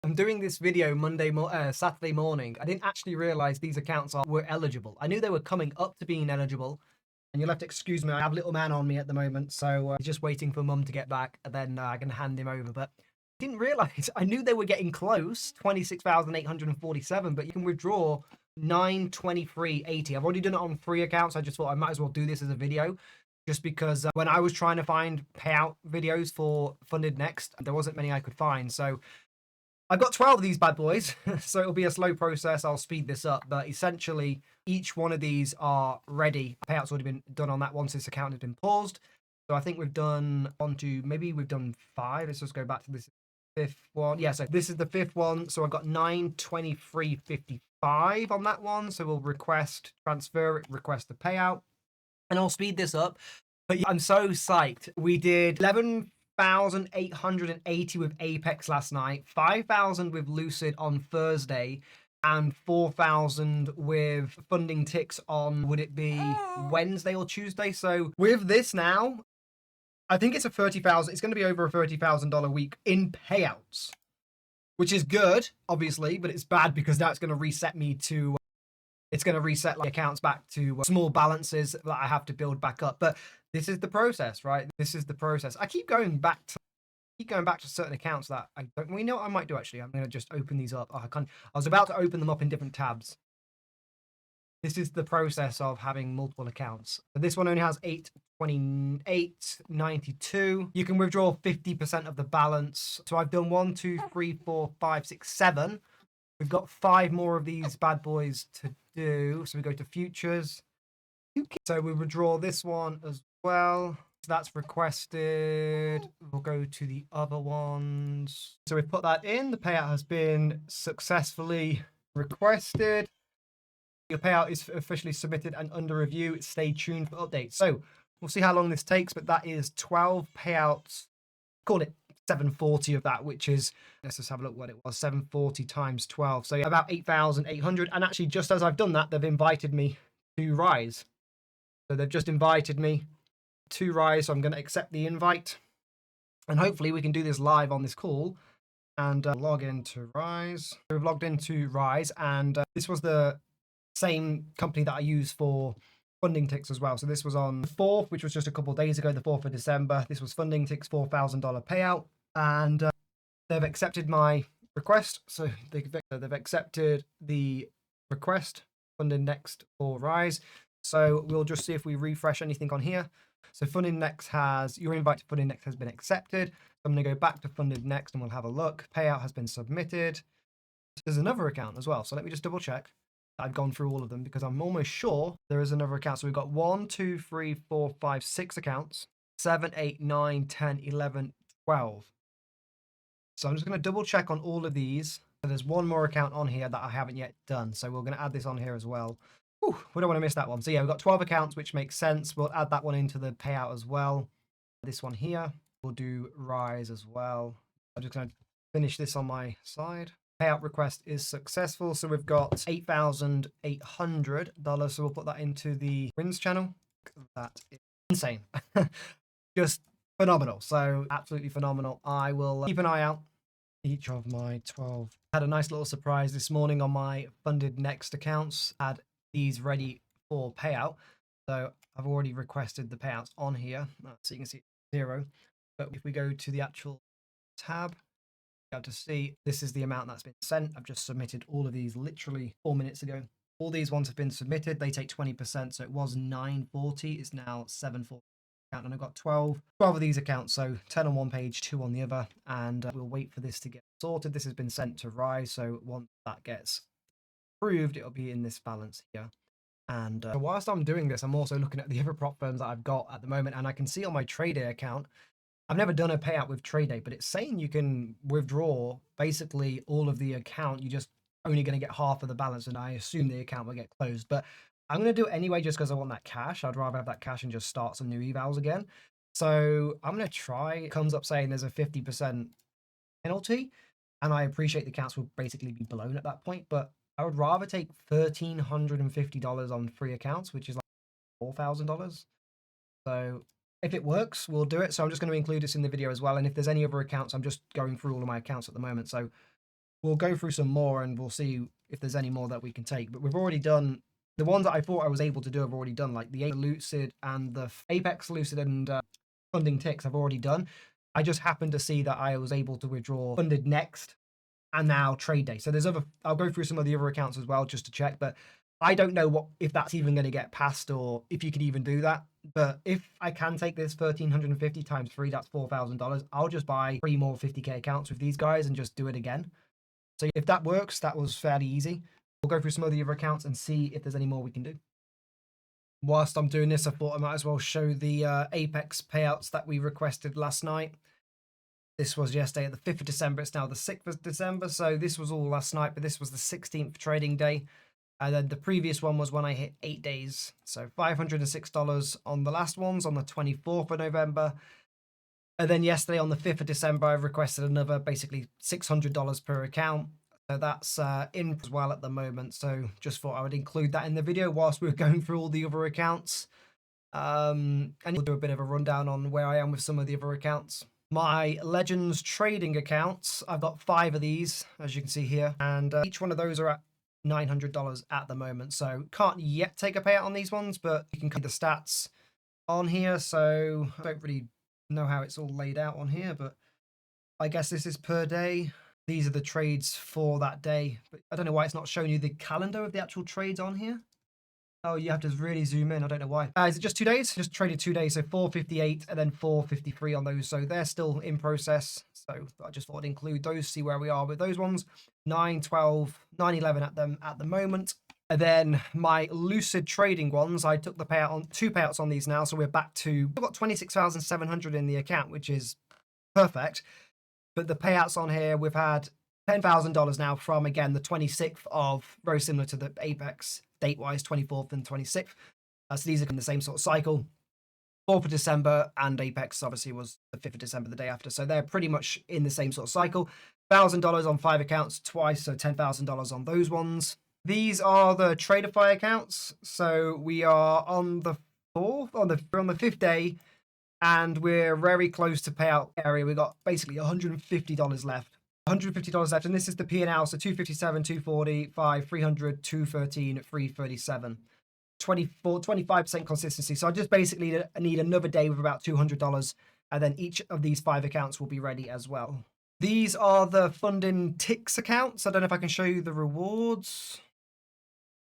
I'm doing this video Saturday morning. I didn't actually realize these accounts were eligible. I knew they were coming up to being eligible. And you'll have to excuse me, I have little man on me at the moment, so he's just waiting for mum to get back, and then I can hand him over. But I didn't realize, I knew they were getting close, 26,847, but you can withdraw 923.80. I've already done it on 3 accounts. I just thought I might as well do this as a video, just because when I was trying to find payout videos for FundedNext, there wasn't many I could find. So I've got 12 of these bad boys, so it'll be a slow process. I'll speed this up, but essentially each one of these are ready. Payout's already been done on that one since this account has been paused. So I think we've done maybe we've done 5. Let's just go back to this 5th one. Yeah, so this is the 5th one. So I've got 923.55 on that one. So we'll transfer it, request the payout, and I'll speed this up. But yeah, I'm so psyched. We did 11,880 with Apex last night, 5,000 with Lucid on Thursday, and 4,000 with funding ticks on, would it be Wednesday or Tuesday? So with this now, I think it's it's going to be over a $30,000 week in payouts, which is good, obviously, but it's bad because that's going to reset me to, it's going to reset like accounts back to small balances that I have to build back up. But this is the process, right? This is the process. I keep going back to certain accounts that I don't. We know what I might do actually. I'm going to just open these up. Oh, I can't. I was about to open them up in different tabs. This is the process of having multiple accounts. So this one only has 828.92. You can withdraw 50% of the balance. So I've done 1, 2, 3, 4, 5, 6, 7. We've got 5 more of these bad boys to do. So we go to futures. So we withdraw this one as well. So that's requested. We'll go to the other ones. So we've put that in. The payout has been successfully requested. Your payout is officially submitted and under review. Stay tuned for updates. So we'll see how long this takes, but that is 12 payouts. Call it 740 of that, which is, let's just have a look what it was, 740 times 12. So about 8,800. And actually, just as I've done that, they've invited me to Rise. So they've just invited me to Rise. So I'm going to accept the invite. And hopefully we can do this live on this call and log into Rise. So we've logged into Rise, and this was the same company that I use for funding ticks as well. So this was on the 4th, which was just a couple of days ago, the 4th of December. This was funding ticks, $4,000 payout. And they've accepted my request. So they've accepted the request, FundedNext for Rise. So we'll just see if we refresh anything on here. So FundedNext has, your invite to FundedNext has been accepted. So I'm going to go back to FundedNext and we'll have a look. Payout has been submitted. There's another account as well. So let me just double check. I've gone through all of them because I'm almost sure there is another account. So we've got 1, 2, 3, 4, 5, 6 accounts, 7, 8, 9, 10, 11, 12. So I'm just going to double check on all of these. So there's one more account on here that I haven't yet done. So we're going to add this on here as well. Whew, we don't want to miss that one. So yeah, we've got 12 accounts, which makes sense. We'll add that one into the payout as well. This one here, we'll do Rise as well. I'm just going to finish this on my side. Payout request is successful. So we've got $8,800. So we'll put that into the wins channel. That is insane. Just phenomenal. So absolutely phenomenal. I will keep an eye out. Each of my 12. Had a nice little surprise this morning on my FundedNext accounts. Had these ready for payout. So I've already requested the payouts on here. So you can see 0. But if we go to the actual tab, able to see this is the amount that's been sent. I've just submitted all of these literally 4 minutes ago. All these ones have been submitted. They take 20%. So it was 940. It's now 740. And I've got 12 of these accounts. So 10 on one page, 2 on the other. And we'll wait for this to get sorted. This has been sent to Rise. So once that gets approved, it'll be in this balance here. And whilst I'm doing this, I'm also looking at the other prop firms that I've got at the moment. And I can see on my Trade account, I've never done a payout with Trade, but it's saying you can withdraw basically all of the account. You're just only going to get half of the balance, and I assume the account will get closed. But I'm going to do it anyway just because I want that cash. I'd rather have that cash and just start some new evals again. So I'm going to try. It comes up saying there's a 50% penalty, and I appreciate the accounts will basically be blown at that point. But I would rather take $1,350 on 3 accounts, which is like $4,000. So if it works, we'll do it. So I'm just going to include this in the video as well. And if there's any other accounts, I'm just going through all of my accounts at the moment. So we'll go through some more and we'll see if there's any more that we can take. But we've already done the ones that I thought I was able to do. I've already done, like the Lucid and the Apex Lucid and funding ticks. I've already done. I just happened to see that I was able to withdraw FundedNext and now Trade Day. So there's other. I'll go through some of the other accounts as well just to check. But I don't know if that's even going to get passed or if you could even do that. But if I can take this 1,350 times 3, that's $4,000. I'll just buy 3 more 50k accounts with these guys and just do it again. So if that works, that was fairly easy. We'll go through some of the other accounts and see if there's any more we can do. Whilst I'm doing this, I thought I might as well show the Apex payouts that we requested last night. This was yesterday at the 5th of December. It's now the 6th of December. So this was all last night, but this was the 16th trading day. And then the previous one was when I hit 8 days. So $506 on the last ones on the 24th of November. And then yesterday on the 5th of December, I requested another basically $600 per account. So that's in as well at the moment. So just thought I would include that in the video whilst we were going through all the other accounts. And we'll do a bit of a rundown on where I am with some of the other accounts. My Legends trading accounts, I've got 5 of these, as you can see here. And each one of those are at $900 at the moment. So can't yet take a payout on these ones, but you can see the stats on here. So I don't really know how it's all laid out on here, but I guess this is per day. These are the trades for that day, but I don't know why it's not showing you the calendar of the actual trades on here. Oh, you have to really zoom in. I don't know why. Is it just 2 days? Just traded 2 days. So 458 and then 453 on those. So they're still in process. So I just thought I'd include those, see where we are with those ones. 9, 12, 9, 11 at them at the moment. And then my Lucid trading ones, I took the payout on 2 payouts on these now. So we're back to, we've got 26,700 in the account, which is perfect. But the payouts on here, we've had $10,000 now from, again, the 26th of, very similar to the Apex, date-wise, 24th and 26th. So these are in the same sort of cycle. 4th of December and Apex, obviously, was the 5th of December, the day after. So they're pretty much in the same sort of cycle. $1,000 on 5 accounts twice, so $10,000 on those ones. These are the Traderify accounts. So we are on the 4th, on the 5th day, and we're very close to payout area. We got basically $150 left. $150 left, and this is the P&L. So 257, 240, 5, 300, 213, 337. 25% consistency. So I just basically need another day with about $200, and then each of these 5 accounts will be ready as well. These are the funding ticks accounts. I don't know if I can show you the rewards.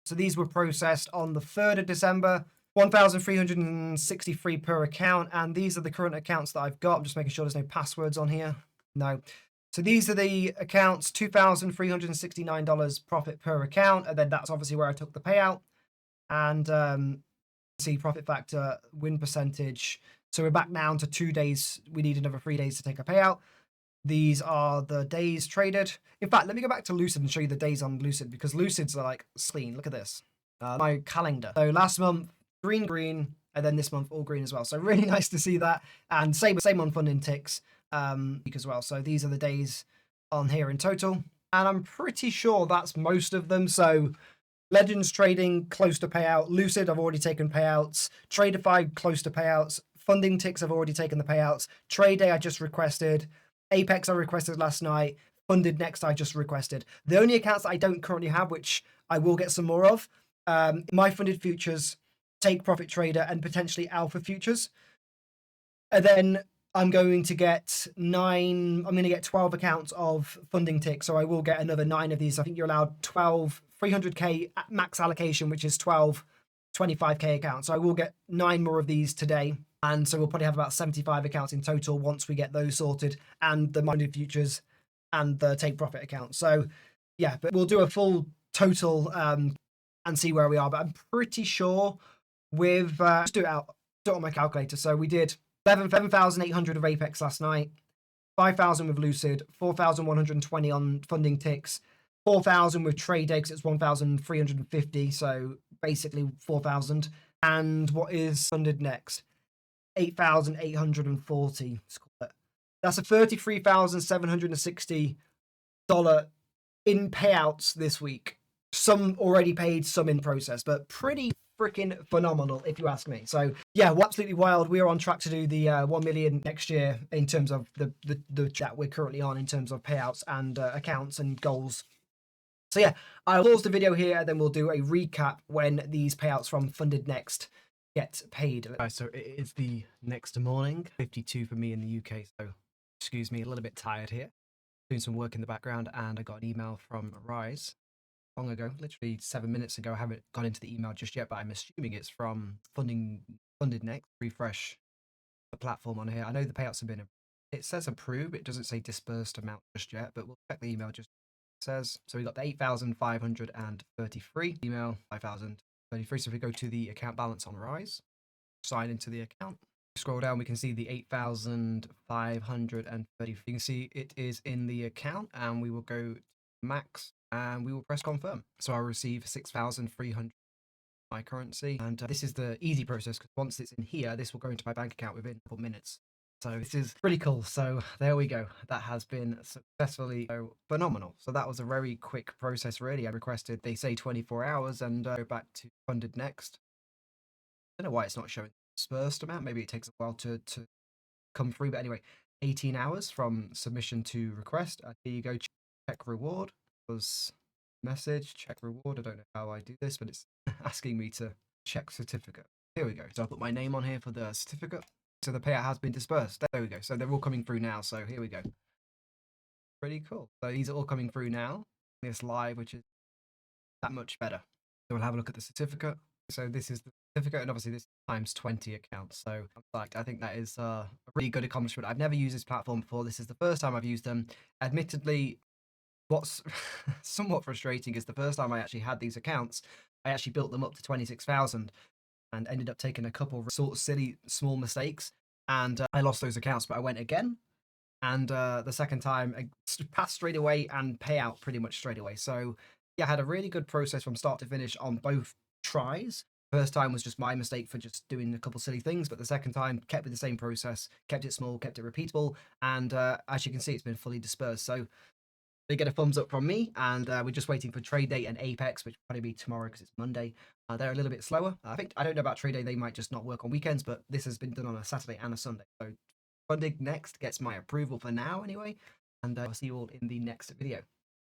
So these were processed on the 3rd of December. 1,363 per account, and these are the current accounts that I've got. I'm just making sure there's no passwords on here. No. So these are the accounts, $2,369 profit per account, and then that's obviously where I took the payout. And see profit factor, win percentage. So we're back down to 2 days. We need another 3 days to take a payout. These are the days traded. In fact, let me go back to Lucid and show you the days on Lucid, because Lucids are like clean. Look at this. My calendar. So last month, green, and then this month all green as well. So really nice to see that. And same on funding ticks as well. So these are the days on here in total. And I'm pretty sure that's most of them. So Legends trading, close to payout. Lucid, I've already taken payouts. Traderify, close to payouts. Funding ticks, I've already taken the payouts. Trade Day, I just requested. Apex, I requested last night. FundedNext, I just requested. The only accounts that I don't currently have, which I will get some more of, my funded futures, Take Profit Trader, and potentially Alpha Futures. And then I'm going to get 12 accounts of funding ticks. So I will get another 9 of these. I think you're allowed 12, 300k max allocation, which is 12, 25k accounts. So I will get 9 more of these today. And so we'll probably have about 75 accounts in total once we get those sorted, and the funded futures and the Take Profit account. So yeah, but we'll do a full total and see where we are. But I'm pretty sure with, let's do it on my calculator. So we did 11,800 of Apex last night, 5,000 with Lucid, 4,120 on funding ticks, 4,000 with Trade Day, it's 1,350, so basically 4,000. And what is FundedNext? 8,840. That's a $33,760 in payouts this week. Some already paid, some in process, but pretty freaking phenomenal, if you ask me. So yeah, we're absolutely wild. We are on track to do the 1 million next year in terms of the chat we're currently on in terms of payouts and accounts and goals. So yeah, I'll pause the video here, and then we'll do a recap when these payouts from FundedNext get paid. So it is the next morning, 52 for me in the UK. So excuse me, a little bit tired here. Doing some work in the background, and I got an email from Rise long ago, literally 7 minutes ago. I haven't gone into the email just yet, but I'm assuming it's from FundedNext. Refresh the platform on here. I know the payouts have been, it says approved. It doesn't say disbursed amount just yet, but we'll check the email just says. So we got the 8,533 email, 5,033. So if we go to the account balance on Rise, sign into the account, scroll down, we can see the 8,530. You can see it is in the account, and we will go max and we will press confirm. So I'll receive 6,300 my currency, and this is the easy process, because once it's in here, this will go into my bank account within a couple minutes. So this is pretty cool. So there we go. That has been successfully phenomenal. So that was a very quick process, really. I requested, they say 24 hours, and go back to FundedNext. I don't know why it's not showing dispersed amount. Maybe it takes a while to come through. But anyway, 18 hours from submission to request. Here you go. Check reward was message. Check reward. I don't know how I do this, but it's asking me to check certificate. Here we go. So I'll put my name on here for the certificate. So the payout has been dispersed. There we go. So they're all coming through now. So here we go. Pretty cool. So these are all coming through now. This live, which is that much better. So we'll have a look at the certificate. So this is the certificate, and obviously this times 20 accounts. So I think that is a really good accomplishment. I've never used this platform before. This is the first time I've used them. Admittedly, what's somewhat frustrating is the first time I actually had these accounts, I actually built them up to 26,000 and ended up taking a couple of sort of silly small mistakes, and I lost those accounts. But I went again, and the second time I passed straight away and pay out pretty much straight away. So yeah, I had a really good process from start to finish on both tries. First time was just my mistake for just doing a couple silly things, but the second time kept with the same process, kept it small, kept it repeatable, and as you can see, it's been fully dispersed. So they get a thumbs up from me, and we're just waiting for trade day and Apex, which will probably be tomorrow because it's Monday. They're a little bit slower. I don't know about trade day. They might just not work on weekends, but this has been done on a Saturday and a Sunday. So FundedNext gets my approval for now anyway, and I'll see you all in the next video.